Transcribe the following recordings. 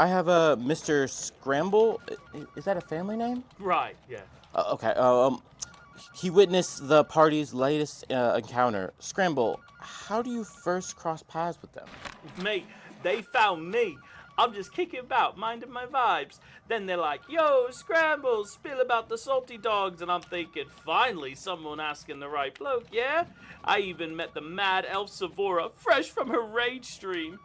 I have a Mr. Scramble. Is that a family name? Right, yeah. Okay. He witnessed the party's latest encounter. Scramble, how do you first cross paths with them? Mate, they found me. I'm just kicking about, minding my vibes. Then they're like, yo, Scramble, spill about the salty dogs. And I'm thinking, finally, someone asking the right bloke, yeah? I even met the mad elf Savora, fresh from her rage stream.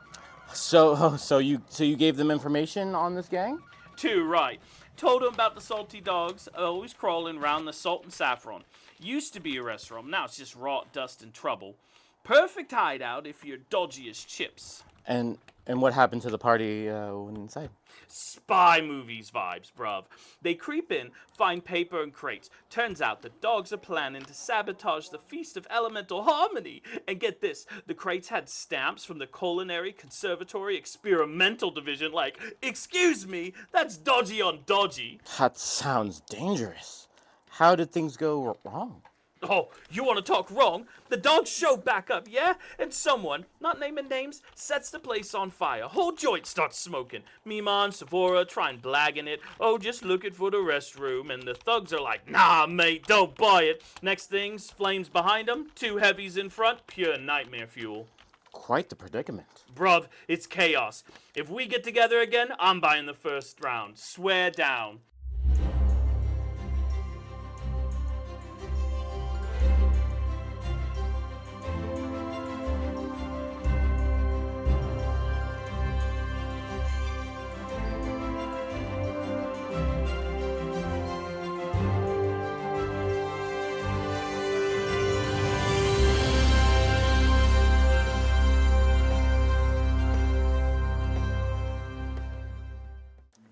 So you gave them information on this gang? Too right. Told them about the salty dogs, always crawling around the salt and saffron. Used to be a restaurant, now it's just rot, dust, and trouble. Perfect hideout if you're dodgy as chips. And what happened to the party when inside? Spy movies vibes, bruv. They creep in, find paper and crates. Turns out the dogs are planning to sabotage the Feast of Elemental Harmony. And get this, the crates had stamps from the Culinary Conservatory Experimental Division like, excuse me, that's dodgy on dodgy. That sounds dangerous. How did things go wrong? Oh, you want to talk wrong? The dogs show back up, yeah? And someone, not naming names, sets the place on fire. Whole joint starts smoking. Meemaw and Savora trying blagging it. Oh, just looking for the restroom. And the thugs are like, nah, mate, don't buy it. Next thing's flames behind them, two heavies in front, pure nightmare fuel. Quite the predicament. Bruv, it's chaos. If we get together again, I'm buying the first round. Swear down.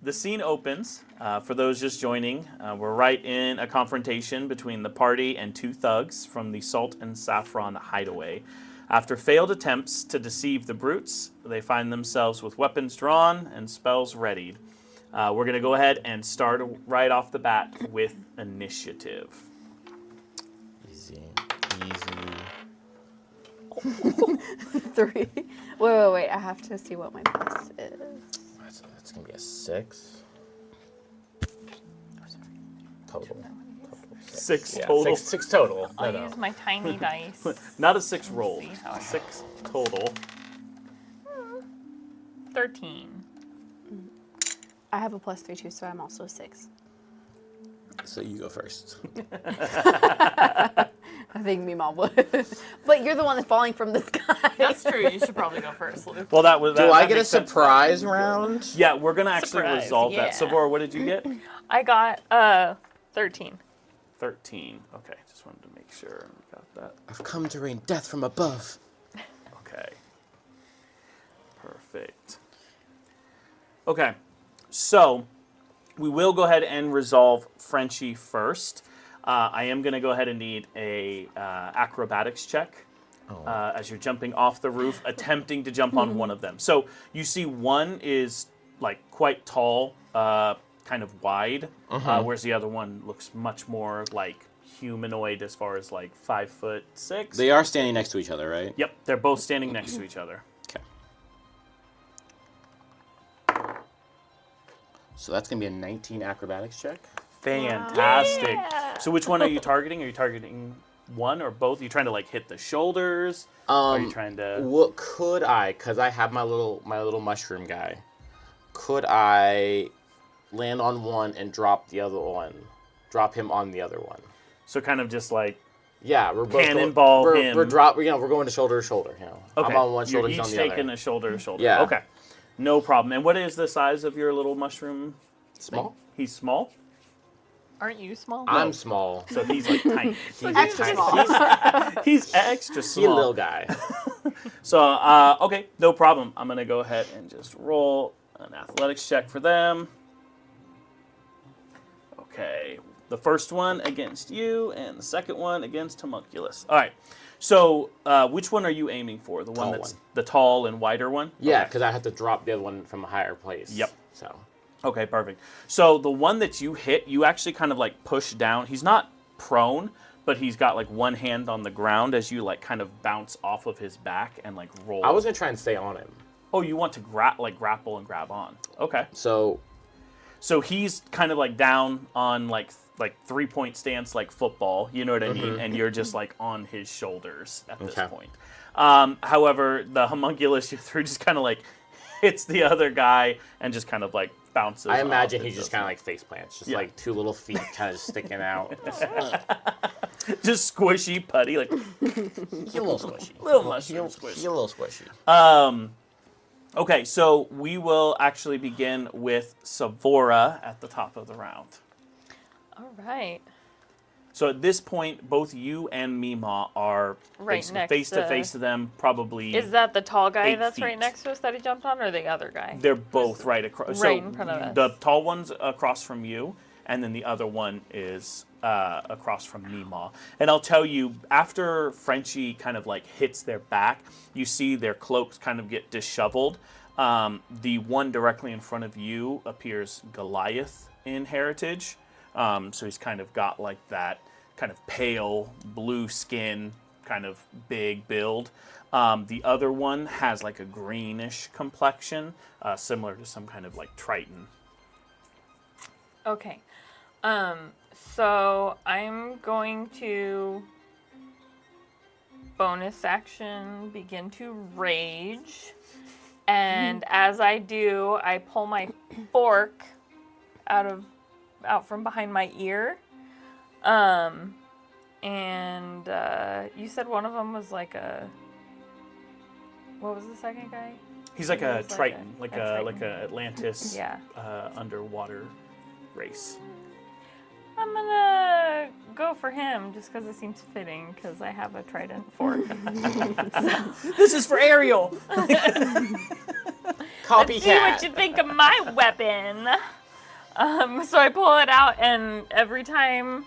The scene opens. For those just joining, we're right in a confrontation between the party and two thugs from the Salt and Saffron hideaway. After failed attempts to deceive the brutes, they find themselves with weapons drawn and spells readied. We're going to go ahead and start right off the bat with initiative. Easy. 3. Wait. I have to see what my plus is. That's gonna be a 6. Total. 6 Yeah, total. Six total. I'll use my tiny dice. Not a 6 roll. See how it 6 total. 13. I have a plus 3 too, so I'm also 6. So you go first. I think Meemaw would. But you're the one that's falling from the sky. That's true. You should probably go first, Luke. Well, that was. Do I get a makes sense. surprise round? Yeah, we're gonna actually Surprise, resolve that. yeah. Savora, what did you get? I got 13. 13. Okay, just wanted to make sure we got that. I've come to rain death from above. Okay. Perfect. Okay, so we will go ahead and resolve Frenchie first. I am going to go ahead and need a acrobatics check as you're jumping off the roof, attempting to jump on one of them. So you see one is like quite tall, kind of wide, whereas the other one looks much more like humanoid as far as like 5'6". They are standing next to each other, right? Yep, they're both standing next to each other. Okay. So that's going to be a 19 acrobatics check. Fantastic. Yeah. So which one are you targeting? Are you targeting one or both? Are you trying to like hit the shoulders? Are you trying to? What could I? Because I have my little mushroom guy. Could I land on one and drop the other one? Drop him on the other one. So kind of just like Yeah, we're both Cannonball we're him. we're going to shoulder to shoulder. You know, okay. I'm on one shoulder, You're he's on each the taking other. a shoulder to shoulder. Yeah. Okay. No problem. And what is the size of your little mushroom? Small. thing? He's small. Aren't you small? I'm small. So he's like tiny. He's Extra tiny. small. He's extra He's small. a little guy. So, okay, no problem. I'm going to go ahead and just roll an athletics check for them. Okay, the first one against you, and the second one against Homunculus. All right, so which one are you aiming for? The one Tall that's one. the tall and wider one? Yeah, Okay. because I have to drop the other one from a higher place. Yep. So. Okay, perfect. So the one that you hit, you actually kind of like push down. He's not prone, but he's got like one hand on the ground as you like kind of bounce off of his back and like roll. I was gonna try and stay on him. Oh, you want to grapple and grab on. Okay. So he's kind of like down on like 3-point stance like football, you know what I mean? And you're just like on his shoulders at this point. However, the homunculus you threw just kind of like hits the other guy and just kind of like bounces I imagine off. he just kind of like face plants, just like 2 little feet kind of sticking out. Just squishy, putty, like He's a little squishy. little mushroom He's squishy. a little squishy. Okay, so we will actually begin with Savora at the top of the round. All right. So at this point, both you and Meemaw are Right next face to face to them, probably. Is that the tall guy 8 that's feet. right next to us that he jumped on, or the other guy? They're both right across. Right in front of us. The tall one's across from you, and then the other one is across from Meemaw. And I'll tell you, after Frenchie kind of like hits their back, you see their cloaks kind of get disheveled. The one directly in front of you appears Goliath in heritage. So he's kind of got like that kind of pale blue skin, kind of big build. The other one has like a greenish complexion, similar to some kind of like Triton. Okay. So I'm going to bonus action begin to rage. And as I do, I pull my fork out from behind my ear. And you said one of them was like a. What was the second guy? He's like a He's like Triton, a like Triton. a Atlantis Yeah. underwater race. I'm gonna go for him just because it seems fitting because I have a trident fork. This is for Ariel. Copycat. See what you think of my weapon. So I pull it out, and every time,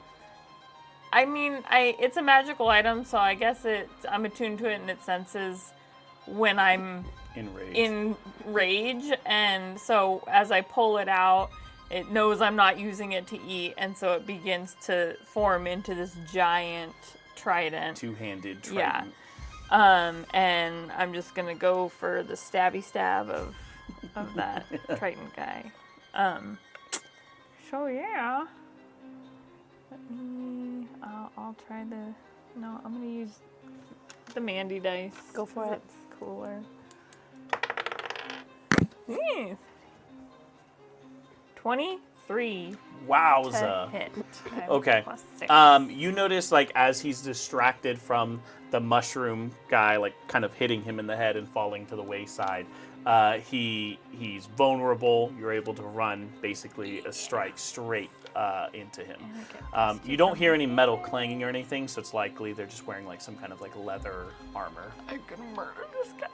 I mean, it's a magical item, so I guess I'm attuned to it, and it senses when I'm in rage, and so as I pull it out, it knows I'm not using it to eat, and so it begins to form into this giant trident. Two-handed Triton. Yeah. And I'm just gonna go for the stabby stab of that Triton guy. So yeah. Let me. I'll try the. No, I'm gonna use the Mandy dice. Go for it. It's cooler. 23 to Wowza. hit. Okay. Plus 6. You notice, like, as he's distracted from the mushroom guy, like, kind of hitting him in the head and falling to the wayside, he's vulnerable. You're able to run, basically, a strike straight into him. You don't hear any metal clanging or anything, so it's likely they're just wearing, like, some kind of, like, leather armor. I'm gonna murder this guy.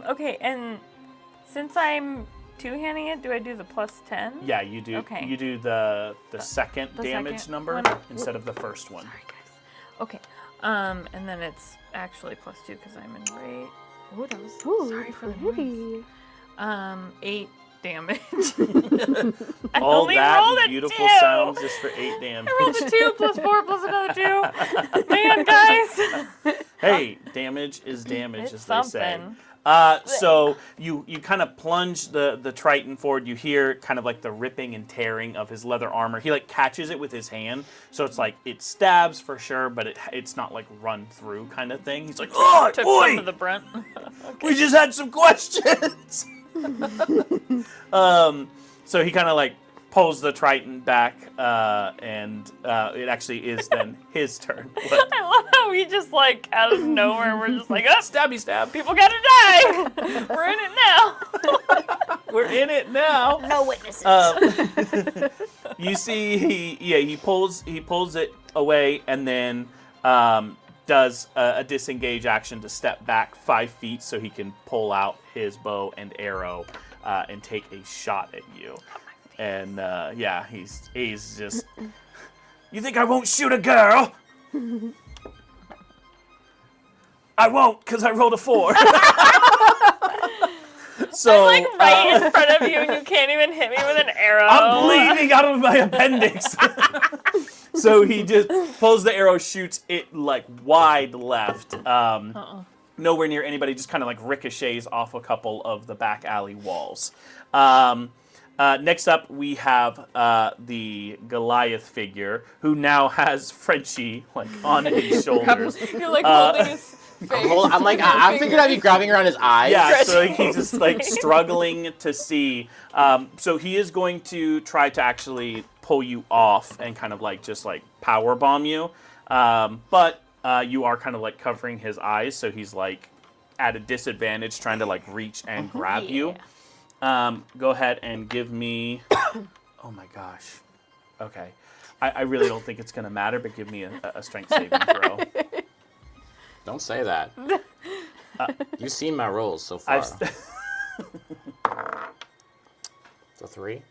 Okay, and since I'm two-handing it, do I do the plus 10? Yeah, you do. Okay. You do the second the damage second number one? instead of the first one. Sorry, guys. Okay, and then it's actually plus 2 because I'm in rage. Ooh, that was sorry for the noise. 8 damage. I All only that rolled a beautiful 2. sounds just for 8 damage. I rolled a 2 plus 4 plus another 2. Man, guys. Hey, damage is damage, It's as they say. something. So you kind of plunge the Triton forward. You hear kind of like the ripping and tearing of his leather armor. He like catches it with his hand, so it's like it stabs for sure, but it's not like run through kind of thing. He's like, oh, Took boy, some of the brunt. we just had some questions. So he kind of like pulls the Triton back, and it actually is then his turn. But I love how we just like out of nowhere we're just like, oh, stabby stab. people gotta die. We're in it now. We're in it now. No witnesses. You see, he pulls it away, and then does a disengage action to step back 5 feet so he can pull out his bow and arrow and take a shot at you. And he's just. You think I won't shoot a girl? I won't, because I rolled a 4. So I'm like right in front of you and you can't even hit me with an arrow. I'm bleeding out of my appendix. So he just pulls the arrow, shoots it like wide left. Nowhere near anybody, just kind of like ricochets off a couple of the back alley walls. Next up, we have the Goliath figure, who now has Frenchie like on his shoulders. You're like holding his face. I figured I'd be grabbing around his eyes. Yeah, so like, he's just like struggling to see. So he is going to try to actually pull you off and kind of like just like power bomb you. But you are kind of like covering his eyes, so he's like at a disadvantage trying to like reach and grab you. Go ahead and give me. Oh my gosh. Okay. I really don't think it's going to matter, but give me a strength saving throw. Don't say that. You've seen my rolls so far. It's a 3.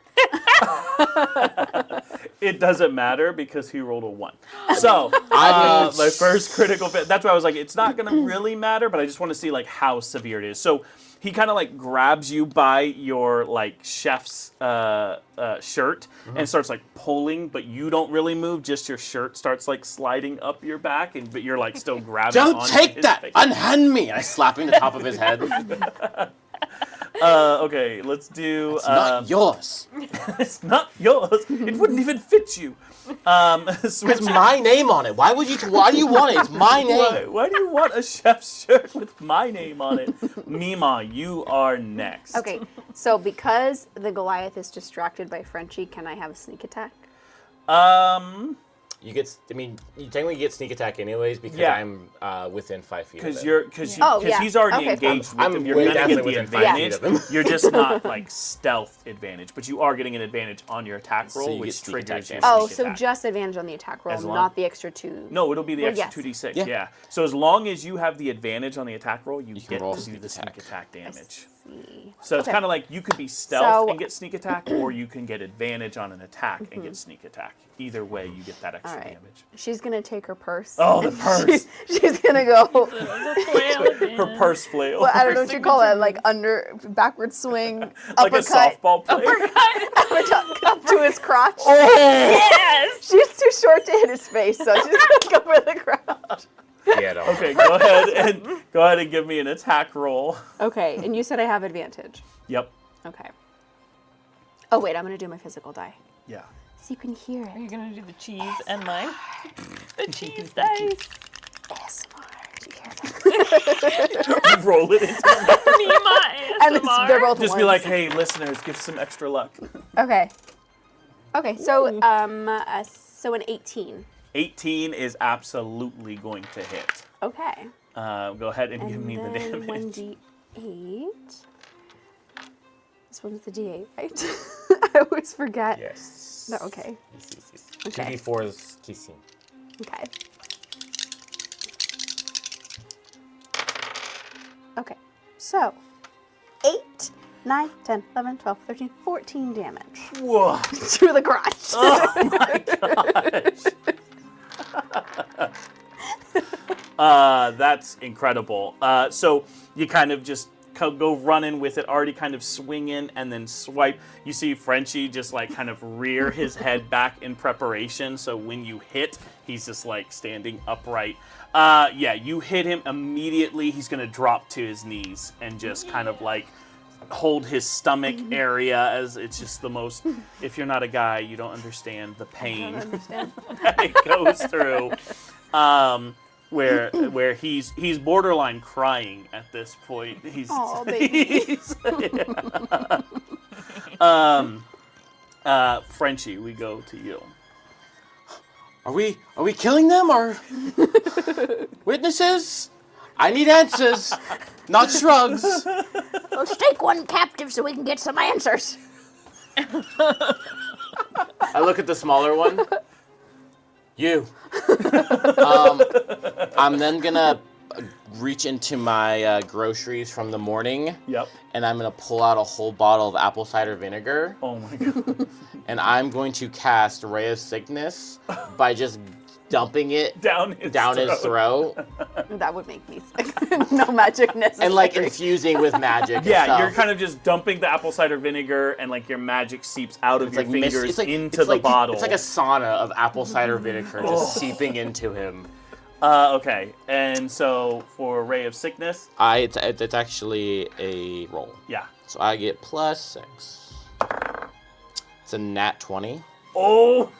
It doesn't matter because he rolled a 1. So, my first critical fit. That's why I was like, it's not going to really matter, but I just want to see like how severe it is. So, he kind of like grabs you by your like chef's shirt and starts like pulling, but you don't really move. Just your shirt starts like sliding up your back, but you're like still grabbing. Don't take that! Face. Unhand me! I slapping the top of his head. Okay, let's do. It's not yours. It's not yours. It wouldn't even fit you. It's my name on it. Why do you want it? It's my name. Why do you want a chef's shirt with my name on it? Meemaw, you are next. Okay, so because the Goliath is distracted by Frenchie, can I have a sneak attack? You technically get sneak attack anyways because I'm within 5 feet. Because yeah. he's already Okay, engaged with I'm him. You're way gonna get definitely the within 5 feet advantage. of him. You're just not like stealth advantage, but you are getting an advantage on your attack roll, So you which get sneak attack triggers your damage. Oh, sneak so attack. just advantage on the attack roll, As long- not the extra 2. No, it'll be the extra yes. 2d6. Yeah. Yeah. So as long as you have the advantage on the attack roll, you can get roll to do sneak the attack. sneak attack damage. See. So it's Okay. kind of like you could be stealth So- and get sneak attack, or you can get advantage on an attack and get sneak attack. Either way, you get that extra All right. damage. She's gonna take her purse. Oh, the purse. She's gonna go. Her purse flail. Well, I don't know what you call it, like backward swing, like a uppercut, softball player. up to his crotch. Yes! She's too short to hit his face, so she's gonna go for the crotch. Yeah, don't. Okay, go ahead and give me an attack roll. Okay, and you said I have advantage. Yep. Okay. Oh wait, I'm gonna do my physical die, Yeah. so you can hear Are you it. gonna do the cheese and mine? The cheese dice. ASMR. Do you hear that? You roll it into Meemaw And ASMR. they're both Just be ones. like, hey, listeners, give some extra luck. Okay. Okay, so so an 18. 18 is absolutely going to hit. Okay. Go ahead and give me the then damage. 1d8. This one's the d8, right? I always forget. Yes. No, okay. Yes. Okay. 2d4 is kissing. Okay. Okay. So, 8, 9, 10, 11, 12, 13, 14 damage Whoa. to the crotch. Oh my gosh. That's incredible. So you kind of just go running with it, already kind of swinging and then swipe. You see Frenchie just like kind of rear his head back in preparation. So when you hit, he's just like standing upright. Yeah, you hit him immediately. He's going to drop to his knees and just kind of like hold his stomach area, as it's just the most, if you're not a guy, you don't understand the pain that it goes through. Where he's borderline crying at this point. He's Aw, baby. Frenchie, we go to you. Are we killing them or witnesses? I need answers, not shrugs. Let's take one captive so we can get some answers. I look at the smaller one. You. I'm then gonna reach into my groceries from the morning. Yep. And I'm gonna pull out a whole bottle of apple cider vinegar. Oh my god. And I'm going to cast Ray of Sickness by just dumping it down his throat. That would make me sick. No magic necessary. And like infusing with magic. and Yeah, stuff. you're kind of just dumping the apple cider vinegar, and like your magic seeps out of your fingers into the like, bottle. It's like a sauna of apple cider vinegar just seeping into him. Okay, and so for Ray of Sickness, It's actually a roll. yeah. So I get +6. It's a nat 20. Oh.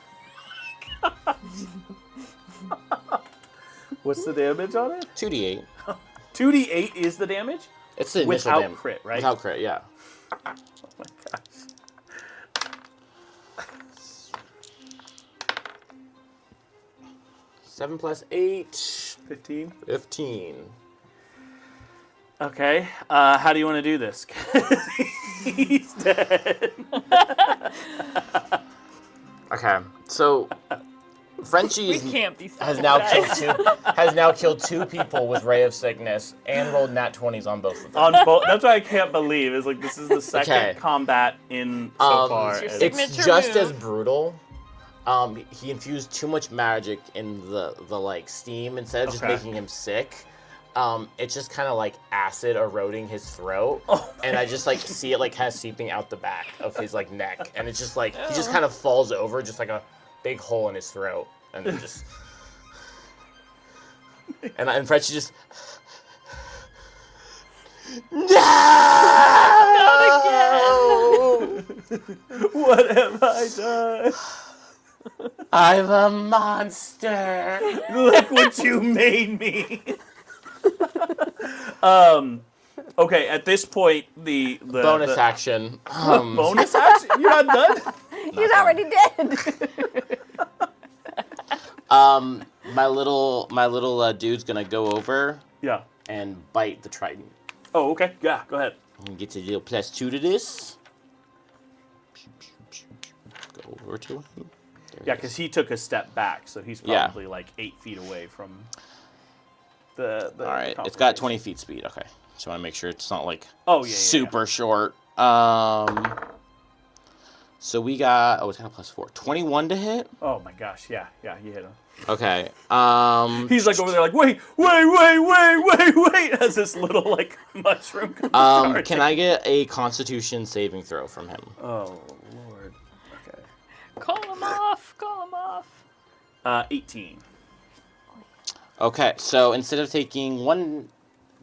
What's the damage on it? 2d8. 2d8 is the damage? It's the initial Without damage. crit, right? Without crit, yeah. Oh my gosh. 7 + 8. 15. 15. Okay, how do you want to do this? He's dead. Okay, so We Frenchie can't be has guys. now killed 2 people with Ray of Sickness and rolled nat 20s on both of them. On both. That's what I can't believe. Is like this is the second Okay. combat in so far. your as- It's signature just move. as brutal. He infused too much magic in the like steam instead of just Okay. making him sick. It's just kind of like acid eroding his throat, Oh and I just like see it like kind of seeping out the back of his like neck, and it's just like he just kind of falls over, just like a big hole in his throat, and then just and Frenchie just no. What have I done? I'm a monster. Look what you made me. Okay, at this point, the Bonus action. bonus action. You're not done. He's already dead. My little dude's gonna go over Yeah. and bite the trident. Oh, okay. Yeah. Go ahead. And get a little +2 to this. Go over to him. There Yeah, it because is. he took a step back, so he's Yeah. probably like 8 feet away from the All right, it's got confrontation. 20 feet speed. Okay, so I want to make sure it's not like Oh, yeah. super short. So we got it's got a +4, 21 to hit. Oh my gosh. Yeah. Yeah. You hit him. Okay. He's like over there, like wait, as this little like mushroom comes charging. Can I get a Constitution saving throw from him? Oh Lord. Okay. Call him off. Call him off. 18. Okay, so instead of taking 1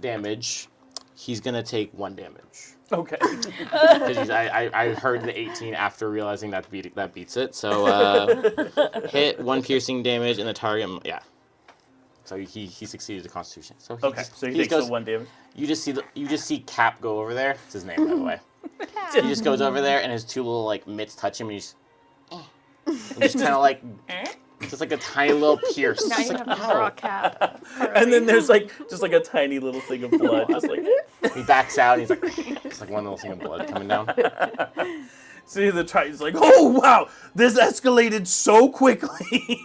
damage, he's gonna take 1 damage. Okay. Because I heard the 18 after realizing that beats it. So hit 1 piercing damage and the target. Yeah. So he succeeded the Constitution. So Okay. So he just takes the 1 damage. You just see Cap go over there. It's his name, by the way. He just goes over there and his 2 little like mitts touch him and he's just kind of like just like a tiny little pierce. Now Just you like, have to draw a ow. cap. And then there's like just like a tiny little thing of blood, just like. He backs out and he's like it's like one little thing of blood coming down. See the Triton's like, oh wow, this escalated so quickly.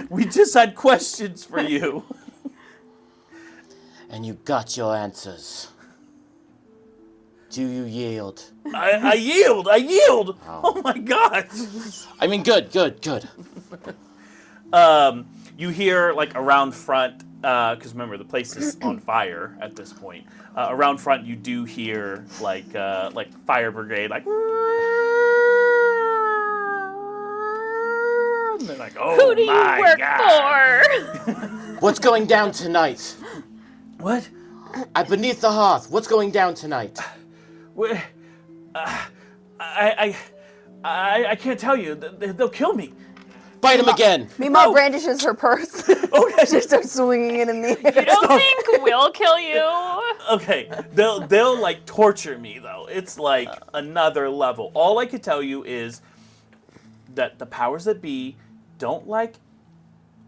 We just had questions for you. And you got your answers. Do you yield? I yield. Oh my god. I mean, good. You hear like around front, because remember the place is on fire at this point. Around front, you do hear like fire brigade, like. And they're like, oh Who do you my work god. for? What's going down tonight? What? At Beneath the Harth, what's going down tonight? Where? I can't tell you. They'll kill me. Bite him again. Meemaw brandishes her purse. Okay. She starts swinging it in the You air. don't think we'll kill you? Okay, they'll like torture me though. It's like another level. All I can tell you is that the powers that be don't like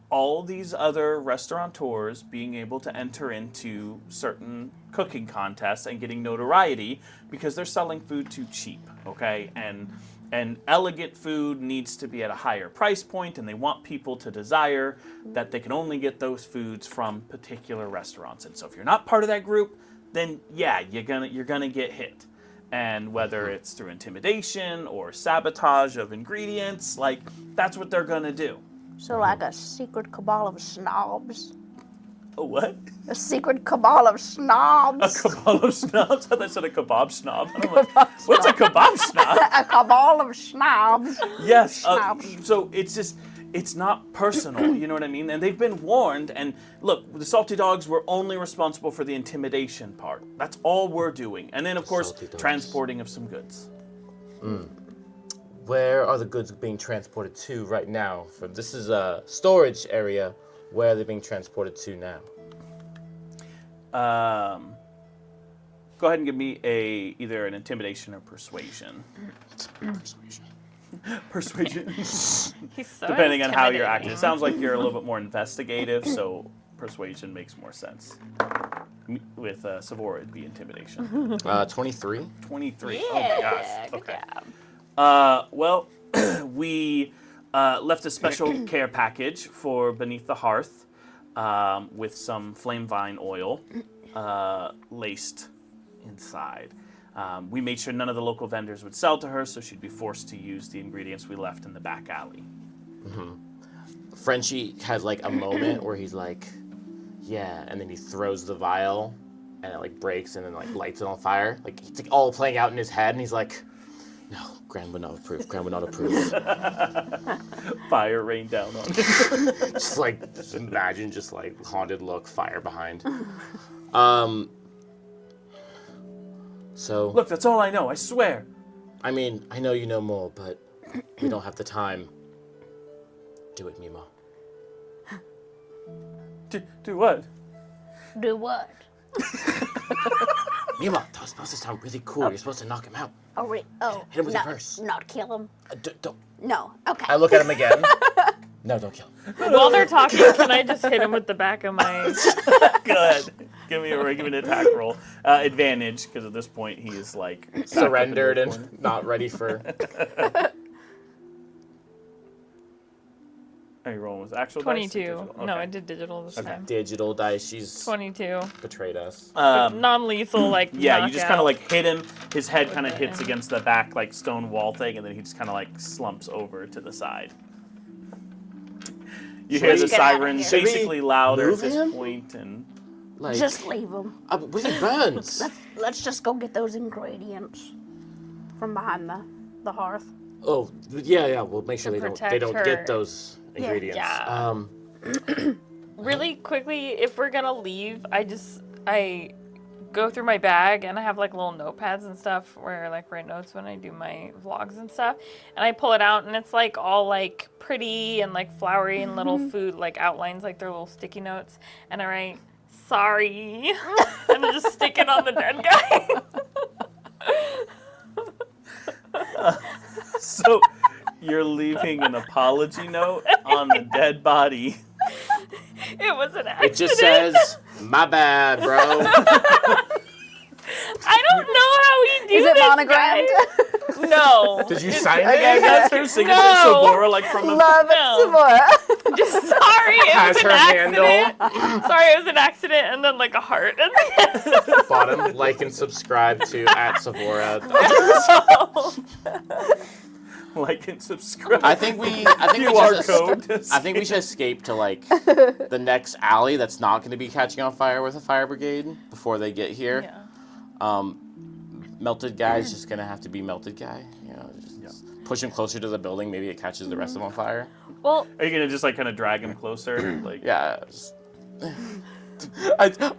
all these other restaurateurs being able to enter into certain cooking contests and getting notoriety because they're selling food too cheap, okay? And elegant food needs to be at a higher price point, and they want people to desire that they can only get those foods from particular restaurants. And so if you're not part of that group, then yeah, you're gonna get hit. And whether it's through intimidation or sabotage of ingredients, like that's what they're gonna do. So like a secret cabal of snobs. A what? A secret cabal of A snobs. cabal of snobs? I thought they said a kebab snob. I'm like, what's a kebab snob? A cabal of snobs. Yes. Snobs. So it's not personal, you know what I mean? And they've been warned. And look, the salty dogs were only responsible for the intimidation part. That's all we're doing. And then, of course, Salty dogs. transporting of some goods. Where are the goods being transported to right now? This is a storage area. Where are they being transported to now? Go ahead and give me either an intimidation or persuasion. Persuasion. Persuasion. He's so Depending on how you're intimidating. acting. It sounds like you're a little bit more investigative, so persuasion makes more sense. With Savora, it'd be intimidation. 23. 23. Yeah, Oh my gosh. good Okay. job. Well, we left a special care package for Beneath the Hearth with some flame vine oil laced inside. We made sure none of the local vendors would sell to her, so she'd be forced to use the ingredients we left in the back alley. Frenchie has like a moment where he's like, yeah, and then he throws the vial and it like breaks and then like lights it on fire. Like it's like all playing out in his head and he's like, no, Gran would not approve. Gran would not approve. Fire rained down on him. just imagine just like haunted look, fire behind. So Look, that's all I know, I swear. I mean, I know you know more, but we don't have the time. Do it, Meemaw. Do what? Do what? Meemaw, that was supposed to sound really cool. You're supposed to knock him out. Oh, Hit him with a verse. Not kill him. Don't. No. Okay. I look at him again. No, don't kill him. While they're talking, can I just hit him with the back of my... Good. Give me an attack roll. Advantage, because at this point he is like Surrendered and not ready for. Are you rolling with actual 22. dice? or digital? No, Okay. I did digital this time. Digital dice. She's 22. betrayed us. Non-lethal, like, Yeah, you just kind of knockout. like hit him. His head kind of Okay. hits against the back like stone wall thing, and then he just kind of like slumps over to the side. You hear the Get out of siren here. Should we basically louder move at this him? point, and Like, Just leave him. with the burns. Let's just go get those ingredients from behind the hearth. Oh, yeah. We'll make sure they protect don't her. get those ingredients. Yeah. Really quickly, if we're gonna leave, I go through my bag and I have like little notepads and stuff where I like write notes when I do my vlogs and stuff. And I pull it out and it's like all like pretty and like flowery and little food like outlines, like their little sticky notes. And I write, sorry. And I just stick it on the dead guy. so you're leaving an apology note on the dead body. It was an accident. It just says, "My bad, bro." I don't know how he did Is it this, monogrammed? guys. No. Did you sign Yeah, it? that's her signature. No. Sabora, like from a Love it, No. Samora. Just sorry, it Has was an her accident. handle. Sorry, it was an accident, and then like a heart. Bottom, like and subscribe to @Savora. like and subscribe. I think we QR should code. to I think we should escape to like the next alley that's not going to be catching on fire with a fire brigade before they get here. Yeah. Melted guy's just gonna have to be melted guy. You know, just push him closer to the building. Maybe it catches the rest of them on fire. Well, Are you gonna just like kind of drag him closer? Like Yeah.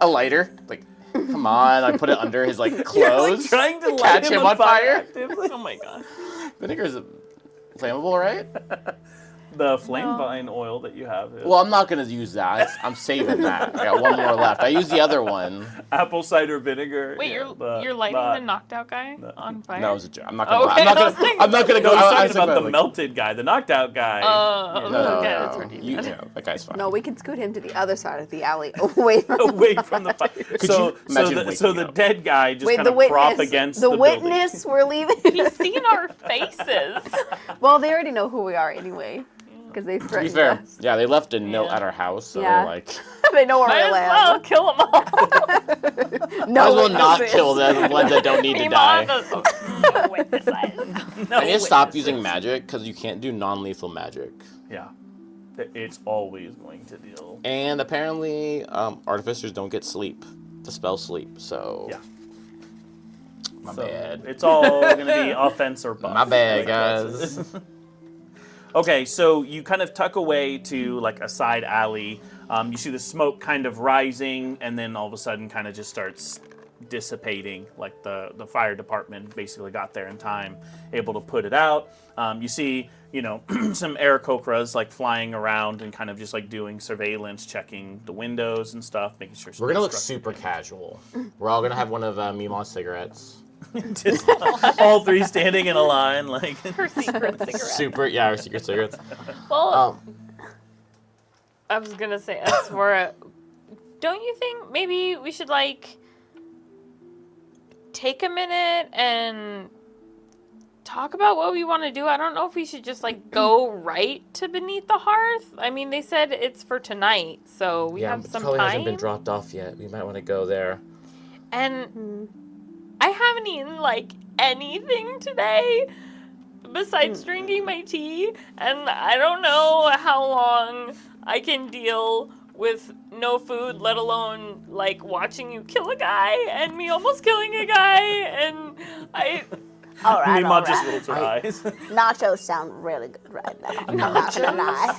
A lighter. Like, come on. I put it under his like You're, clothes. like, trying to light catch him on fire. actively. oh my god. Vinegar's flammable, right? The flame No. vine oil that you have is Well, I'm not gonna use that. I'm saving that. I got one more left. I used the other one. apple cider vinegar. Wait, yeah, you're lighting the knocked out guy on fire? No, it was a joke. I'm not gonna. Okay, I'm not I was gonna. thinking- I'm not gonna No, go. he's I talking was about the like, melted guy, the knocked out guy. Oh, No, okay, no, that's no. pretty You bad. know, that guy's fine. No, we can scoot him to the other side of the alley, away from Away from the fire. you imagine So waking the up? dead guy just Wait, kind the of prop witness. against The the building. witness. We're leaving. He's seen our faces. Well, they already know who we are anyway, because they To be threatened fair, us. yeah, they left a note Yeah. at our house, so Yeah. they're like, They know where Might we as well live. kill them all. No might as well not witnesses. kill the ones that don't need to Meemaw, die. no witnesses. No I need to stop witnesses. using magic because you can't do non-lethal magic. Yeah. It's always going to deal. And apparently, artificers don't get sleep to spell sleep. So Yeah. my So bad. it's all going to be offense or buff. My bad, Like, that's guys. it. Okay, so you kind of tuck away to like a side alley. You see the smoke kind of rising, and then all of a sudden, kind of just starts dissipating. Like the fire department basically got there in time, able to put it out. You see, some Aarakocras like flying around and kind of just like doing surveillance, checking the windows and stuff, making sure. We're gonna look super casual. We're all gonna have one of Meemaw's cigarettes. Just all three standing in a line, like. Her secret cigarette. Super, yeah, our secret cigarettes. Well, I was gonna say, Asphora, don't you think maybe we should like take a minute and talk about what we want to do? I don't know if we should just like go right to Beneath the Hearth. I mean, they said it's for tonight, so we have some probably time. hasn't been dropped off yet. We might want to go there. And I haven't eaten like anything today besides drinking my tea, and I don't know how long I can deal with no food, let alone like watching you kill a guy and me almost killing a guy, and I. All right, all Meemaw just right. rolls her eyes. Nachos sound really good right now. I'm not gonna lie.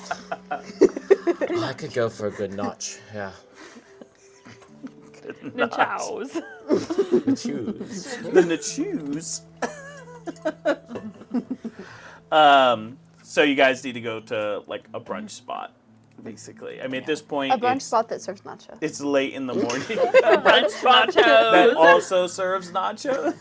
I could go for a good notch. Yeah. Nachos. The choose. The nachos. So you guys need to go to like a brunch spot, basically. I mean, at this point, A brunch spot that serves nachos. it's late in the morning. Brunch that nachos. also serves nachos.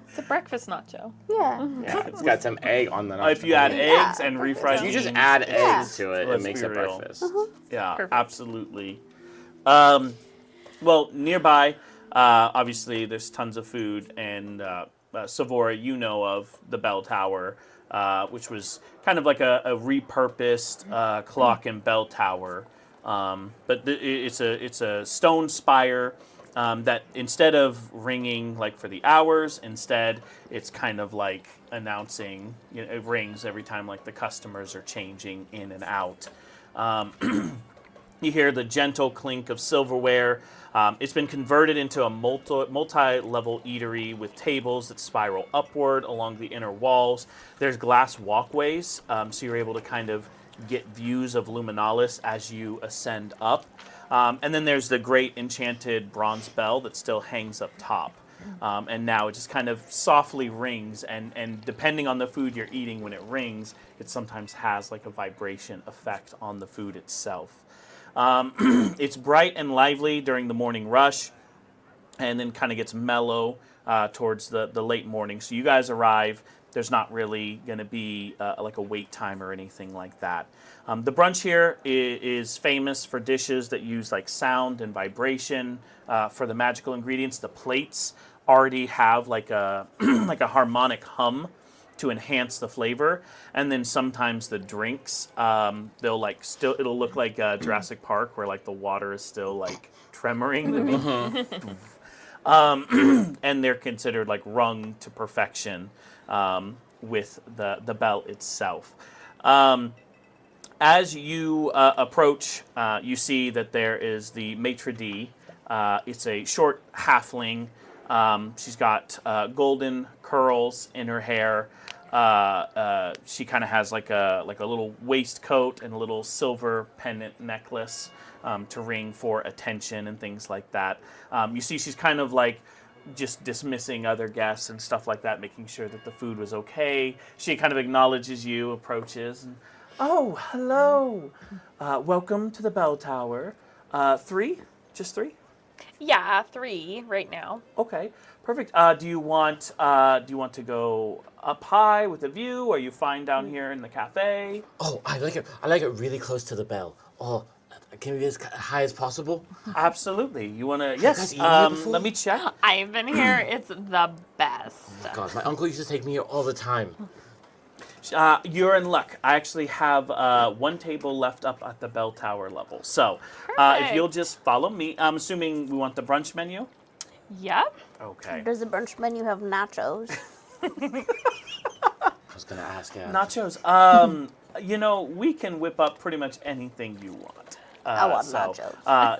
It's a breakfast nacho. Yeah. Yeah, it's got some egg on the nacho. If you add Yeah. eggs and refried If you just beans, add Yeah. eggs to it, Let's it makes be it real. breakfast. yeah, Perfect. absolutely. Well, nearby, obviously, there's tons of food, and Savora, you know of the bell tower, which was kind of like a repurposed clock and bell tower, but it's a stone spire. That instead of ringing like for the hours, instead it's kind of like announcing. It rings every time like the customers are changing in and out. You hear the gentle clink of silverware. It's been converted into a multi-level eatery with tables that spiral upward along the inner walls. There's glass walkways, so you're able to kind of get views of Luminalis as you ascend up. And then there's the great enchanted bronze bell that still hangs up top. And now it just kind of softly rings, and depending on the food you're eating when it rings, it sometimes has like a vibration effect on the food itself. It's bright and lively during the morning rush, and then kind of gets mellow towards the late morning. So you guys arrive. There's not really going to be like a wait time or anything like that. The brunch here is famous for dishes that use like sound and vibration for the magical ingredients. The plates already have like a like a harmonic hum to enhance the flavor, and then sometimes the drinks they'll like still it'll look like Jurassic Park where like the water is still like tremoring. And they're considered like rung to perfection with the bell itself. As you approach, you see that there is the maitre d'. It's a short halfling. She's got golden curls in her hair. She kind of has like a little waistcoat and a little silver pendant necklace to ring for attention and things like that. You see she's kind of like just dismissing other guests and stuff like that, making sure that the food was okay. She kind of acknowledges you, approaches, and, oh, hello. Welcome to the bell tower. 3? Just 3? Yeah, 3 right now. Okay, perfect. Do you want to go up high with a view? Are you fine down here in the cafe? Oh, I like it. I like it really close to the bell. Oh, can we be as high as possible? Absolutely. You want to? you Yes. guys eaten here before? Let me check. I've been here. It's the best. Oh my God, my uncle used to take me here all the time. You're in luck. I actually have one table left up at the bell tower level. So, if Perfect. you'll just follow me, I'm assuming we want the brunch menu. Yep. Okay. Does the brunch menu have nachos? I was gonna ask. Yeah. Nachos. You know, we can whip up pretty much anything you want. I want nachos. I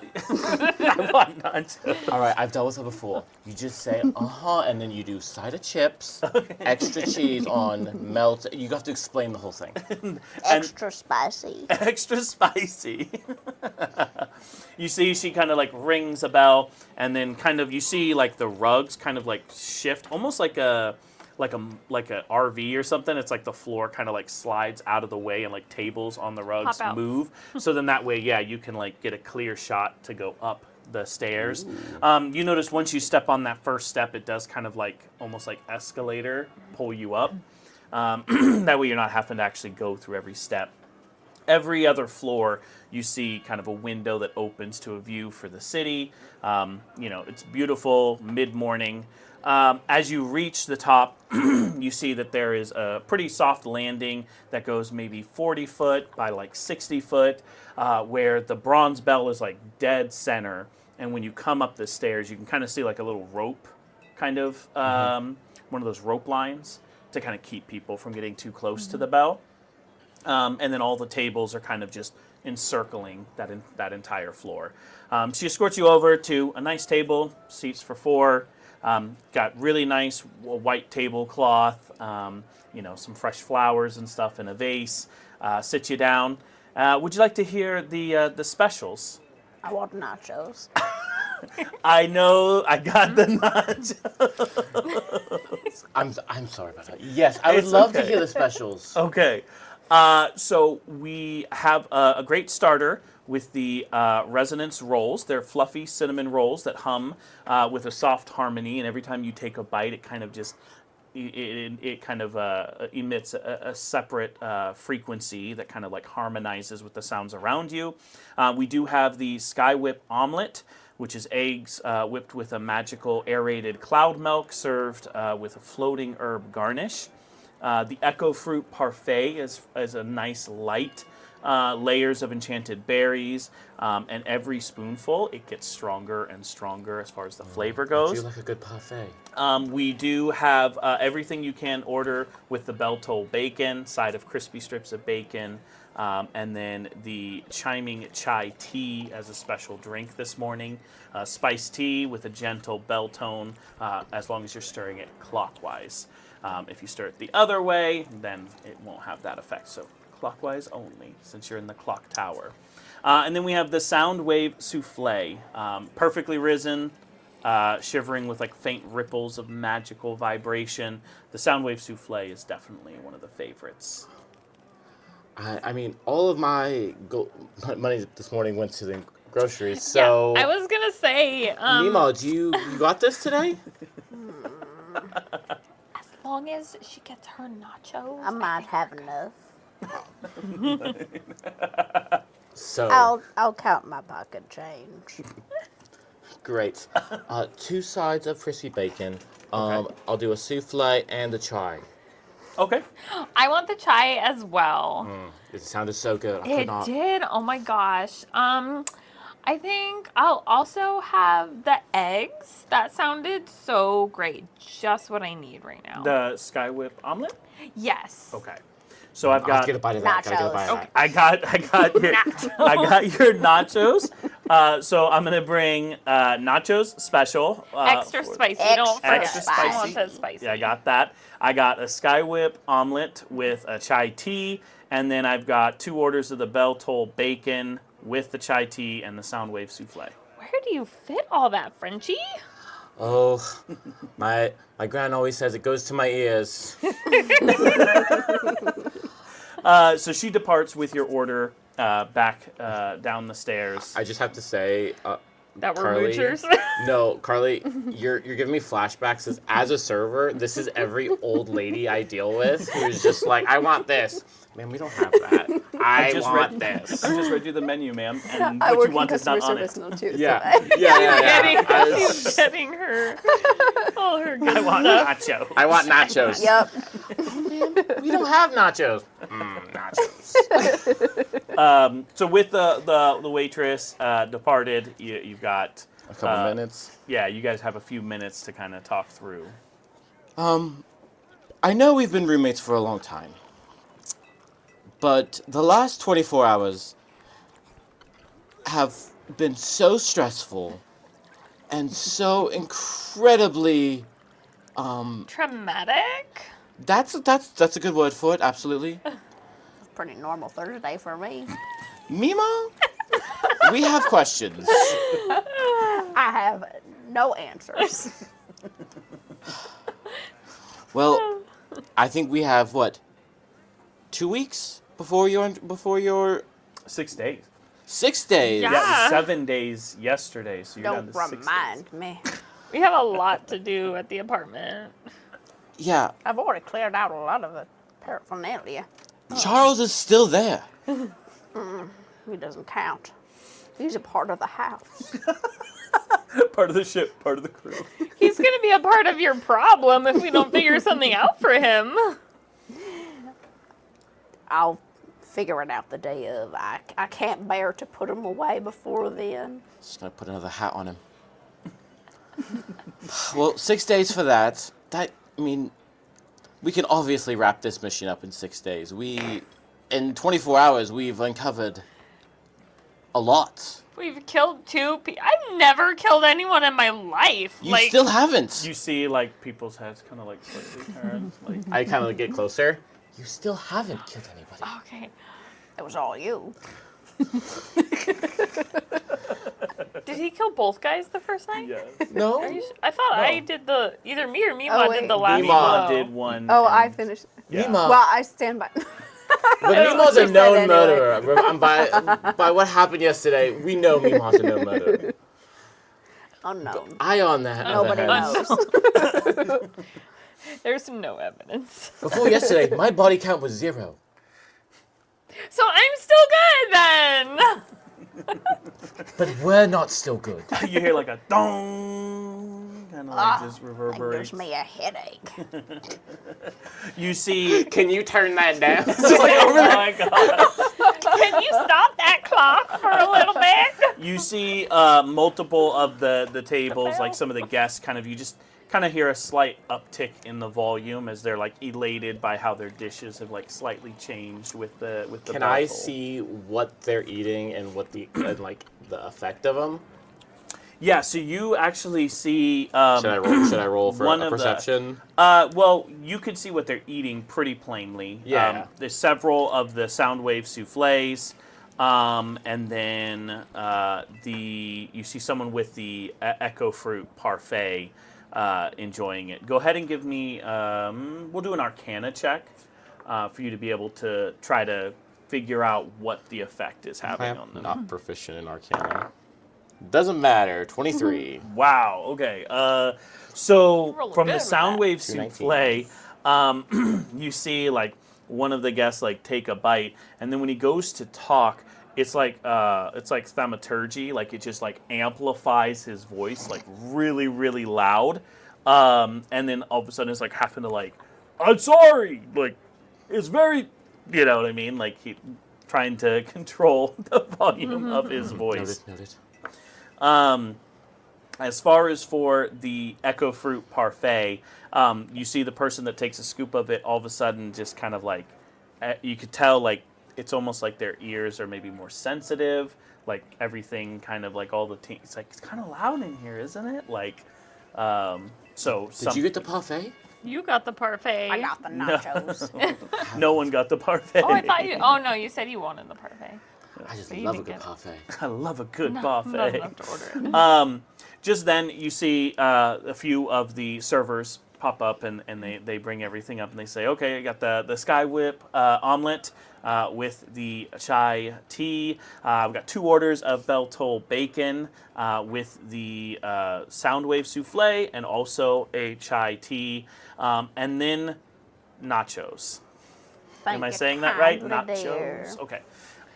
want nachos. All right, I've dealt with it before. You just say, and then you do side of chips, extra cheese on melt. You have to explain the whole thing. Extra spicy. Extra spicy. You see, she kind of like rings a bell, and then kind of you see like the rugs kind of like shift, almost like a RV or something. It's like the floor kind of like slides out of the way, and like tables on the rugs Pop outs. move. So then that way, yeah, you can like get a clear shot to go up the stairs. You notice once you step on that first step, it does kind of like almost like escalator pull you up. That way you're not having to actually go through every step. Every other floor, you see kind of a window that opens to a view for the city. You know, it's beautiful, mid-morning. As you reach the top, you see that there is a pretty soft landing that goes maybe 40 foot by like 60 foot, where the bronze bell is like dead center. And when you come up the stairs, you can kind of see like a little rope, kind of one of those rope lines to kind of keep people from getting too close to the bell. And then all the tables are kind of just encircling that entire floor. She escorts you over to a nice table, seats for four. Got really nice white tablecloth, you know, some fresh flowers and stuff in a vase. Sit you down. Would you like to hear the specials? I want nachos. I know, I got the nachos. I'm sorry about that. Yes, I would love to hear the specials. Okay. So we have a great starter with the resonance rolls. They're fluffy cinnamon rolls that hum with a soft harmony, and every time you take a bite, it kind of just it kind of emits a separate frequency that kind of like harmonizes with the sounds around you. We do have the Sky Whip omelet, which is eggs whipped with a magical aerated cloud milk served with a floating herb garnish. The Echo Fruit Parfait is a nice light layers of enchanted berries, and every spoonful it gets stronger and stronger as far as the flavor I goes. do like a good parfait. We do have everything you can order with the bell toll bacon, side of crispy strips of bacon, and then the chiming chai tea as a special drink this morning. Spiced tea with a gentle bell tone, as long as you're stirring it clockwise. If you stir it the other way, then it won't have that effect. So clockwise only, since you're in the clock tower. And then we have the sound wave souffle, perfectly risen, shivering with like faint ripples of magical vibration. The sound wave souffle is definitely one of the favorites. I mean, all of my money this morning went to the groceries, so... Yeah, I was gonna say, Meemaw, you got this today? as long as she gets her nachos, I might have enough. So... I'll count my pocket change. Great. 2 sides of crispy bacon. Okay. I'll do a souffle and a chai. Okay. I want the chai as well. It sounded so good. I could It not. did. Oh my gosh. I think I'll also have the eggs. That sounded so great. Just what I need right now. The Sky Whip omelet? Yes. Okay. So I've I'll got get a bite of that. Gotta get a bite of Nachos. that. I got your nachos. So I'm gonna bring nachos special. Extra spicy. Don't forget. Extra Someone spicy. says spicy. Yeah, I got that. I got a Sky Whip omelet with a chai tea, and then I've got 2 orders of the Bell Toll bacon with the chai tea and the Soundwave souffle. Where do you fit all that, Frenchie? Oh, my gran always says it goes to my ears. So she departs with your order back down the stairs. I just have to say, That were Carly, moochers. No, Carly, you're giving me flashbacks. As a server, this is every old lady I deal with who's just like, I want this. Man, we don't have that. I just want read- this. I just read you the menu, ma'am, and I what work you in want is customer not on service it. now too. Yeah, So yeah. She's getting her all her good I want stuff. nacho. I want nachos. Yep. We don't have nachos. Nachos. So with the waitress departed, you've got A couple minutes. Yeah, you guys have a few minutes to kind of talk through. I know we've been roommates for a long time, but the last 24 hours have been so stressful and so incredibly Traumatic? that's a good word for it, absolutely. Pretty normal Thursday for me. Meemaw, we have questions. I have no answers. Well, I think we have 2 weeks before your 6 days. 6 days. Yeah. Yeah, it was 7 days yesterday, so you're down Don't to 6 days. remind me. We have a lot to do at the apartment. Yeah, I've already cleared out a lot of the paraphernalia. Charles is still there. He doesn't count. He's a part of the house. Part of the ship, part of the crew. He's going to be a part of your problem if we don't figure something out for him. I'll figure it out the day of. I can't bear to put him away before then. Just gonna put another hat on him. Well, 6 days for that. We can obviously wrap this mission up in 6 days. In 24 hours, we've uncovered a lot. We've killed 2 people. I've never killed anyone in my life. You still haven't. You see, like, people's heads kind of, like, slightly turned. Like, I kind of get closer. You still haven't killed anybody. Okay. It was all you. Did he kill both guys the first night? yes. No? Are you I thought I did either me or Meemaw wait. did the last Meemaw blow. did one. Oh, and- I finished. Yeah. Meemaw. Well, I stand by. But That's Meemaw's what a she known said murderer. By what happened yesterday, we know Meemaw's a known murderer. Unknown. I on that. Nobody other hand. knows. There's no evidence. Before yesterday, my body count was 0. So I'm still good then. But we're not still good. You hear, like, a dong, kind of, like, just That reverberates. gives me a headache. You see... Can you turn that down? Oh, my God. Can you stop that clock for a little bit? You see multiple of the tables, like some of the guests, you just kind of hear a slight uptick in the volume as they're like elated by how their dishes have like slightly changed with the Can I bottle. see what they're eating and what the effect of them? Yeah, so you actually see. Should I roll for one a of the- perception? Well, you could see what they're eating pretty plainly. Yeah. There's several of the Soundwave souffles, and then you see someone with the Echo Fruit parfait enjoying it. Go ahead and give me. We'll do an Arcana check for you to be able to try to figure out what the effect is having on I'm them. not proficient in Arcana. Doesn't matter. 23. Wow. Okay. So Roll from the good with that. Soundwave 219. souffle, you see like one of the guests like take a bite, and then when he goes to talk, it's like thaumaturgy, like it just like amplifies his voice like really really loud, and then all of a sudden it's like having to like, I'm sorry, like it's very, you know what I mean, like he trying to control the volume of his voice. Noted. As far as for the Echo Fruit parfait, you see the person that takes a scoop of it all of a sudden just kind of like, you could tell like it's almost like their ears are maybe more sensitive, like everything kind of like all the it's like it's kind of loud in here, isn't it? Like, so Did you get the parfait? You got the parfait. I got the nachos. no one got the parfait. Oh, I thought you. Oh no, you said you wanted the parfait. I just But you love a didn't good get it. parfait. I love a good Not buffet. enough to order it. Just then, you see a few of the servers pop up, and they bring everything up, and they say, okay, I got the Sky Whip omelet with the chai tea. We've got 2 orders of Bell Toll bacon with the Soundwave souffle, and also a chai tea, and then nachos. Thank Am I you saying that right? kindly, Nachos. dear. Okay.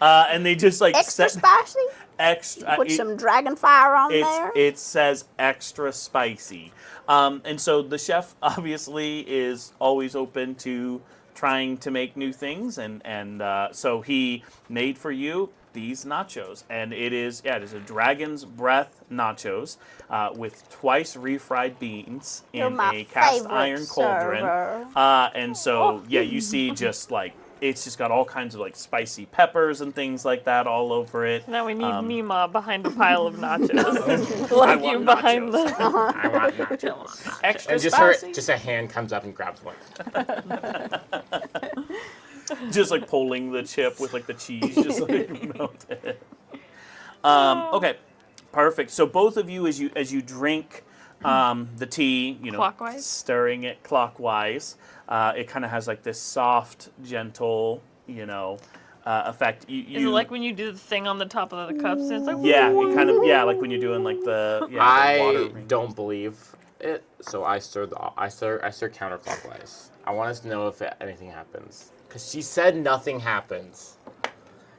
And they just like Extra set spicy? extra. Put some dragon fire on It's, there? it says extra spicy. And so the chef obviously is always open to trying to make new things. And so he made for you these nachos. And it is a dragon's breath nachos with twice refried beans You're in my a cast favorite iron cauldron. server. And so, yeah, you see just like It's just got all kinds of like spicy peppers and things like that all over it. Now we need Meemaw behind a pile of nachos. I like want you behind nachos. the. I want nachos. Extra And spicy. just a hand comes up and grabs one. Just like pulling the chip with like the cheese just like melted. Okay, perfect. So both of you, as you drink the tea, Clockwise? stirring it clockwise, it kind of has like this soft, gentle, effect. Is it like when you do the thing on the top of the cups and it's like Yeah, it kind of like when you're doing like the water I ring. don't believe it, so I stir counterclockwise. I want us to know if anything happens, because she said nothing happens,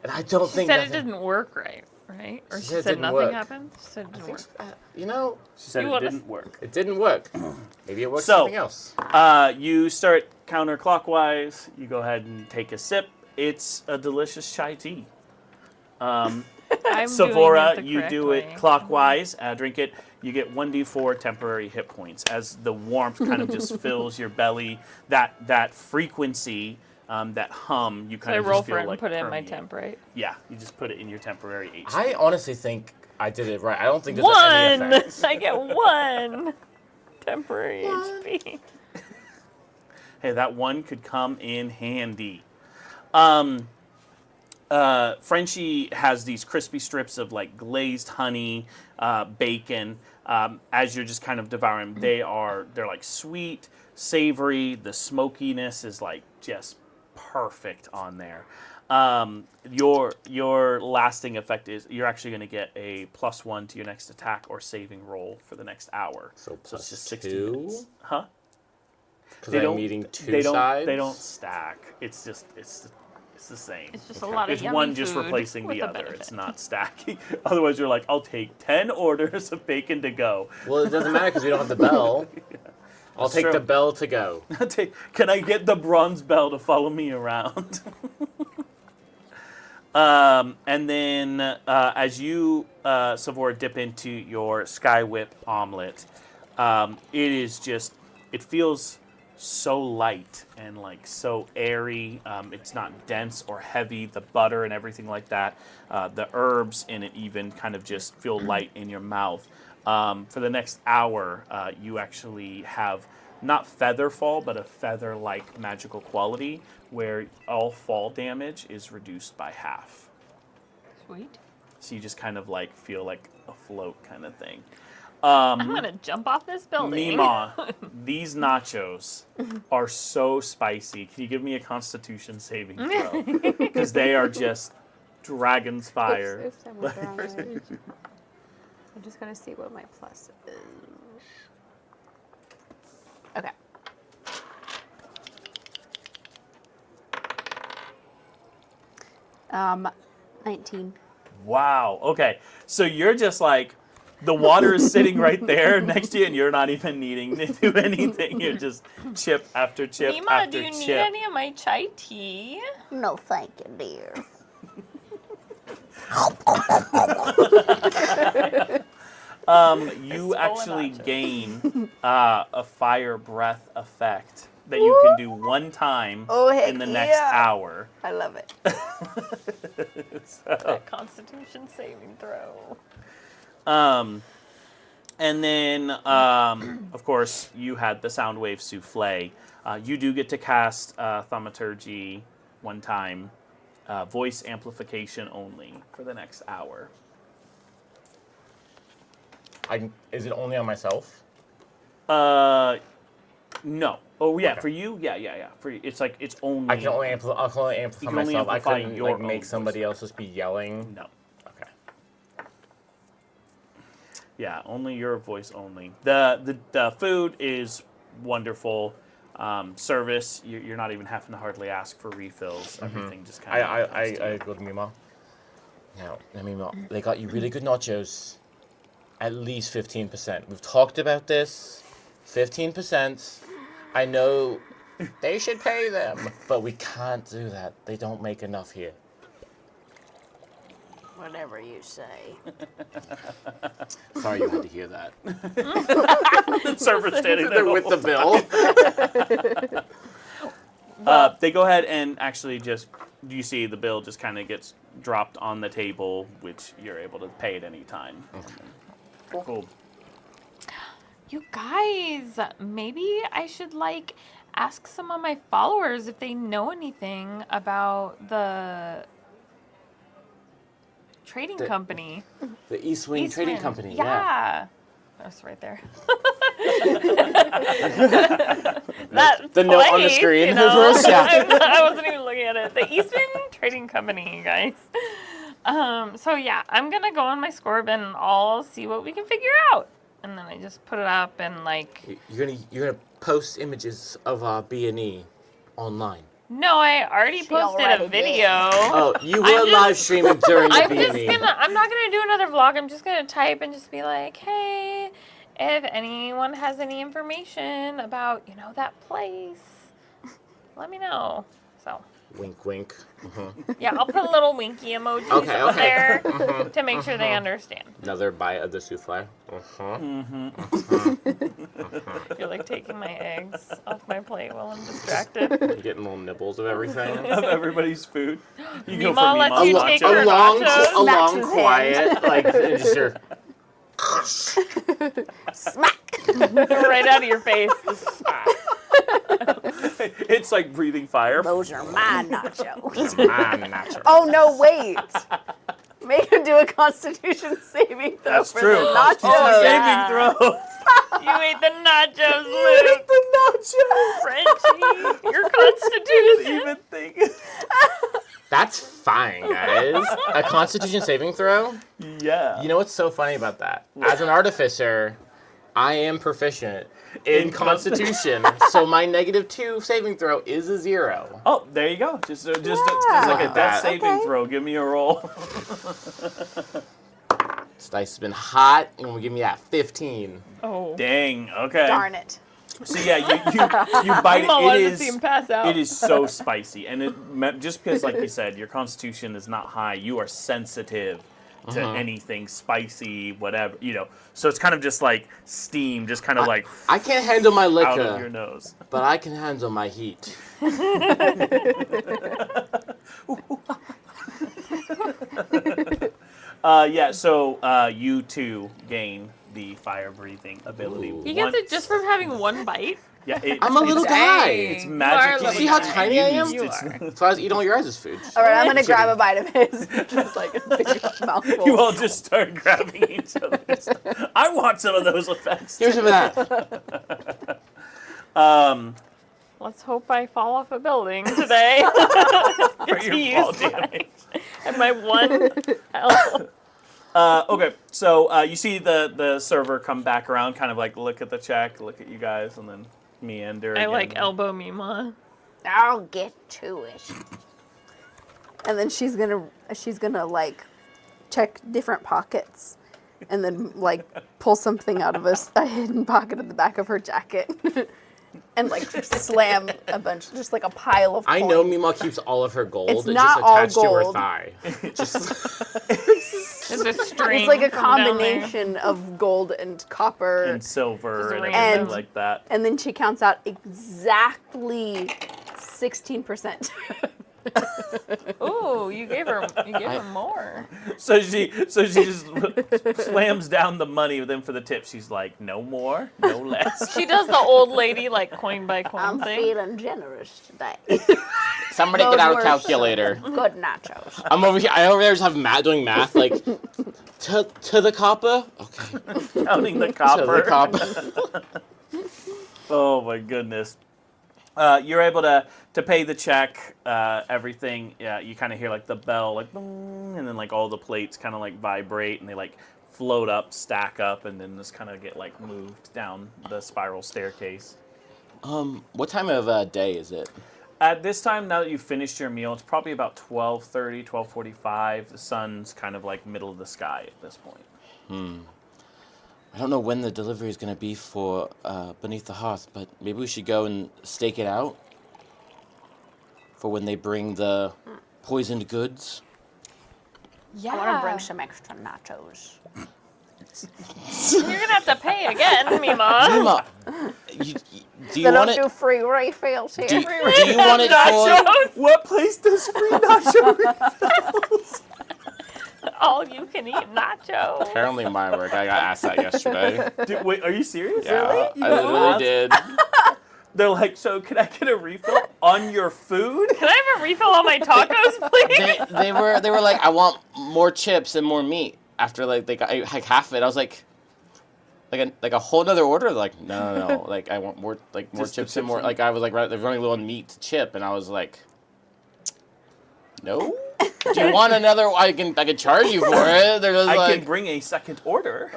and I don't She think said it nothing- didn't work right? Or She she said it said didn't nothing work. happened? She said it I didn't think, work. She said You it wanna- didn't work. it didn't work. Maybe it works So- something else. You start counterclockwise. You go ahead and take a sip. It's a delicious chai tea. I'm Savora, doing it the you correct do way. it clockwise. Drink it. You get 1d4 temporary hit points as the warmth kind of just fills your belly. That frequency, that hum, you So kind I of roll just for feel it and like put it in my permeate. temp, right? Yeah, you just put it in your temporary HP. I honestly think I did it right. I don't think there's any One! effects. I get one temporary HP. Hey, that one could come in handy. Frenchie has these crispy strips of like glazed honey, bacon. As you're just kind of devouring, they're like sweet, savory. The smokiness is like just perfect on there. Your lasting effect is you're actually going to get a +1 to your next attack or saving roll for the next hour. So it's plus just 60 2? minutes. Huh? Because I'm eating two they sides. They don't stack. It's the same. It's just a lot of It's yummy one just food replacing with the a other. benefit. It's not stacking. Otherwise, you're like, I'll take 10 orders of bacon to go. Well, it doesn't matter because we don't have the bell. I'll That's take true. the bell to go. Can I get the bronze bell to follow me around? And then as you, Savora, dip into your Sky Whip omelet, it feels so light and like so airy. It's not dense or heavy. The butter and everything like that. The herbs in it even kind of just feel light in your mouth. For the next hour, you actually have not feather fall, but a feather-like magical quality where all fall damage is reduced by half. Sweet. So you just kind of like feel like a float kind of thing. I'm gonna jump off this building. Meemaw, these nachos are so spicy. Can you give me a Constitution saving throw? Because they are just dragon's fire. Oops, I went the wrong way. I'm just gonna see what my plus is. Okay. Um, 19. Wow. Okay. So you're just like, the water is sitting right there next to you, and you're not even needing to do anything. You're just chip after chip Meemaw, after do you chip. need any of my chai tea? No, thank you, dear. You actually nachos. gain a fire breath effect that you can do one time Oh, heck in the next yeah. hour. I love it. That Constitution saving throw. And then, of course, you had the Soundwave Souffle. You do get to cast Thaumaturgy one time, voice amplification only for the next hour. Is it only on myself? No. Oh yeah, Okay. for you, yeah. For you, it's like it's only. I can only amplify You can only myself. I amplify couldn't your like make own somebody voice. else just be yelling. No. Okay. Yeah, only your voice only. The food is wonderful. Service, you're not even having to hardly ask for refills. Everything just kind of. I go to Meemaw. Now, Meemaw, they got you really good nachos. At least 15%. We've talked about this. 15%. I know they should pay them, but we can't do that. They don't make enough here. Whatever you say. Sorry you had to hear that. Server standing there They're with the bill. They go ahead and actually just, you see the bill just kind of gets dropped on the table, which you're able to pay at any time. Okay. Cool. You guys, maybe I should like ask some of my followers if they know anything about the trading company. The Eastwind Trading Company. Yeah. That's right there. The note on the screen. You know, Yeah. I wasn't even looking at it. The Eastern Trading Company, you guys. So yeah, I'm gonna go on my Scorb and I'll see what we can figure out. And then I just put it up and like. You're gonna post images of B&E online. No, I already posted a video. Oh, you were live streaming during the B&E. I'm not gonna do another vlog. I'm just gonna type and just be like, hey, if anyone has any information about, that place, let me know. So. Wink, wink. Yeah, I'll put a little winky emojis there to make sure they understand. Another bite of the souffle. You're like taking my eggs off my plate while I'm distracted. You're getting little nibbles of everything. Of everybody's food. You go for Meemaw lets you take her long, nachos. a long, quiet, like just your Smack! Right out of your face. It's like breathing fire. Those are my nachos. nacho. Oh, no, wait. Make him do a Constitution saving throw That's for true. the nachos. Oh, yeah. saving throw. You ate the nachos, Luke. The Frenchie, your constitution. even thing. That's fine, guys. A Constitution saving throw? Yeah. You know what's so funny about that? As an artificer, I am proficient in Constitution, so my -2 saving throw is a 0. Oh, there you go. Just like a death saving Okay. throw. Give me a roll. This dice has been hot, and will give me that 15. Oh. Dang. Okay. Darn it. So yeah, you bite Meemaw it. wanted It to see him is. pass out. It is so spicy, and just because, like you said, your constitution is not high, you are sensitive to anything spicy, whatever, So it's kind of just like steam, just kind of like I can't handle my out of your liquor, nose. but I can handle my heat. So you too gain the fire breathing ability. Ooh. He gets it just from having one bite. Yeah, I'm a little guy. It's You are a magic. little See how guy. tiny I am? You It's- are. So I was eating all your guys' food. All right, I'm going to grab a bite of his. Just like a big mouthful. You all just start grabbing each other's. I want some of those effects. Here's some of that. Let's hope I fall off a building today. For to your use fall my- damage. and my one health. Okay, so you see the server come back around, kind of like look at the check, look at you guys, and then meander. I again. like elbow Meemaw. I'll get to it. And then she's gonna like check different pockets, and then like pull something out of a hidden pocket at the back of her jacket, and like slam a bunch, just like a pile of I coins. know Meemaw keeps all of her gold. It's It's not just all attached to her gold. thigh. Just It's a string. It's like a from down there. combination of gold and copper. and silver Just and random. everything And- like that. And then she counts out exactly 16%. Ooh, you gave her more. So she just slams down the money. Then for the tip, she's like, no more, no less. She does the old lady like coin by coin I'm thing. feeling generous today. somebody Those get out a were calculator. some Good nachos. I'm over here. I over there just have Matt doing math, like to the copper. Okay. Counting the To copper. the copper. Oh my goodness. You're able to pay the check, everything. Yeah, you kind of hear like the bell, like boom, and then like all the plates kind of like vibrate and they like float up, stack up, and then just kind of get like moved down the spiral staircase. What time of day is it? At this time, now that you've finished your meal, it's probably about 12:30, 12:45. The sun's kind of like middle of the sky at this point. I don't know when the delivery is going to be for Beneath the Harth, but maybe we should go and stake it out for when they bring the poisoned goods. Yeah. I want to bring some extra nachos. You're gonna have to pay again, Meemaw. Meemaw, do you They want don't do it? free refills here. Do you want it for? Nachos. What place does free nacho refills? All you can eat nacho. Apparently, my work. I got asked that yesterday. Dude, wait, are you serious? Yeah, Really? You I got literally asked? did. They're like, so can I get a refill on your food? Can I have a refill on my tacos, please? They were like, I want more chips and more meat. After like they got like half of it, I was like a whole nother order. Like no, like I want more more Just the chips and chips more. and- Like I was like they're running low on meat to chip, and I was like, no. Do you want another? I can charge you for it. They're just I like can bring a second order.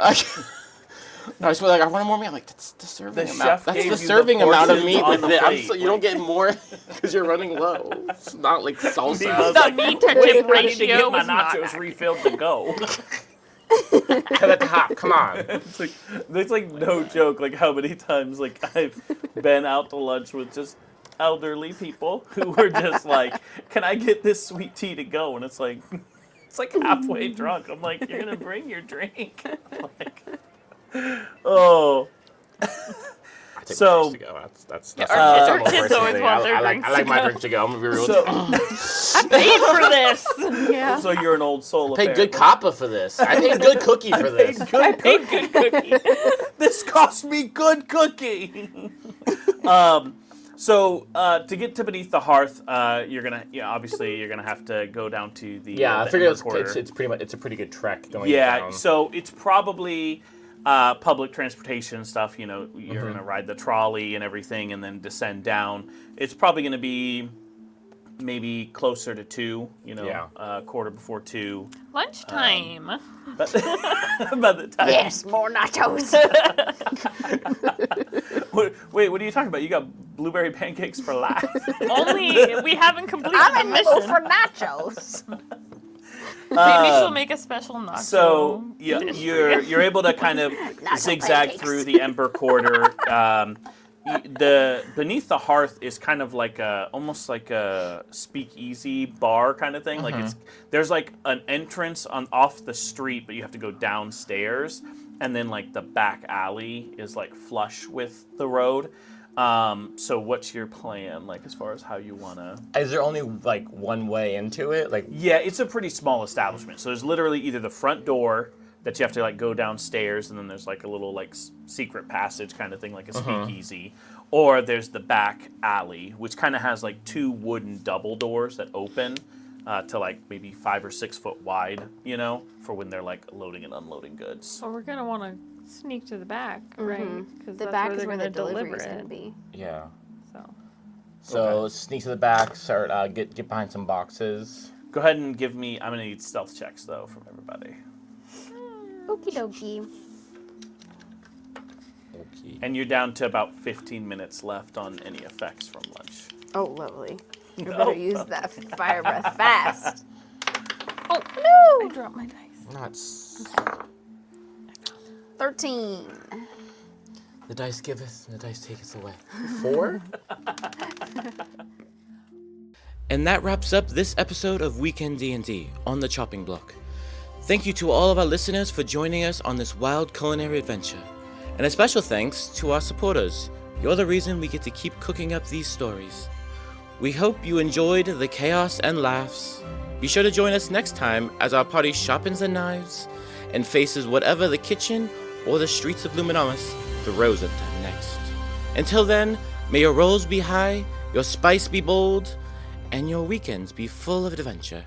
No, I just like I wanted more meat. I'm like that's the serving The amount. chef That's gave the you the serving amount of portions meat on with the it. plate, You don't get more because you're running low. It's not like Meemaw's salsa. The meat to chip I need to ratio get my was not nachos accurate. refilled to go. Cut at the top. Come on. It's like no joke. Like how many times like I've been out to lunch with just elderly people who were just like, "Can I get this sweet tea to go?" And it's like halfway drunk. I'm like, "You're gonna bring your drink?" Like, oh. I take So- my drinks to go. That's Yeah, that's our almost kids personal always thing. want their I like drinks to my go. drink to go. I'm gonna be real. So, I paid for this. Yeah. so you're an old soul. I paid good apparently. coppa for this. I paid good cookie for this. I paid good cookie. This cost me good cookie. So to get to Beneath the Hearth, you're gonna obviously you're gonna have to go down to the Yeah, I the figured Ember Quarter. it's pretty much a pretty good trek going Yeah, down. so it's probably public transportation stuff. You know, you're Mm-hmm. gonna ride the trolley and everything, and then descend down. It's probably gonna be maybe closer to 2. You know, Yeah. quarter before 2. Lunchtime. But by the time, Yes, more nachos. wait, what are you talking about? You got blueberry pancakes for life. Only we haven't completed I'm the in the mood mission. for nachos. Maybe she'll make a special nacho. So yeah, dish for you're able to kind of zigzag pancakes. through the Ember Quarter. The Beneath the Hearth is kind of like almost like a speakeasy bar kind of thing. Like there's like an entrance off the street, but you have to go downstairs, and then like the back alley is like flush with the road. So what's your plan, like as far as how you wanna? Is there only like one way into it? Like Yeah, it's a pretty small establishment. So there's literally either the front door that you have to like go downstairs, and then there's like a little like secret passage kind of thing, like a speakeasy, or there's the back alley, which kind of has like 2 wooden double doors that open to like maybe 5 or 6 foot wide, you know, for when they're like loading and unloading goods. So we're gonna want to sneak to the back, right? Because The back is where the delivery is going to be. yeah. So So sneak to the back, start get behind some boxes. Go ahead and give me. I'm gonna need stealth checks though from everybody. Okie dokie. Okay. And you're down to about 15 minutes left on any effects from lunch. Oh, lovely. You No. better use that fire breath fast. I No! dropped my dice. Nuts. 13. The dice giveth, and the dice taketh away. 4? And that wraps up this episode of Weekend D&D on the Chopping Block. Thank you to all of our listeners for joining us on this wild culinary adventure. And a special thanks to our supporters. You're the reason we get to keep cooking up these stories. We hope you enjoyed the chaos and laughs. Be sure to join us next time as our party sharpens their knives and faces whatever the kitchen or the streets of Luminomus throws at them next. Until then, may your rolls be high, your spice be bold, and your weekends be full of adventure.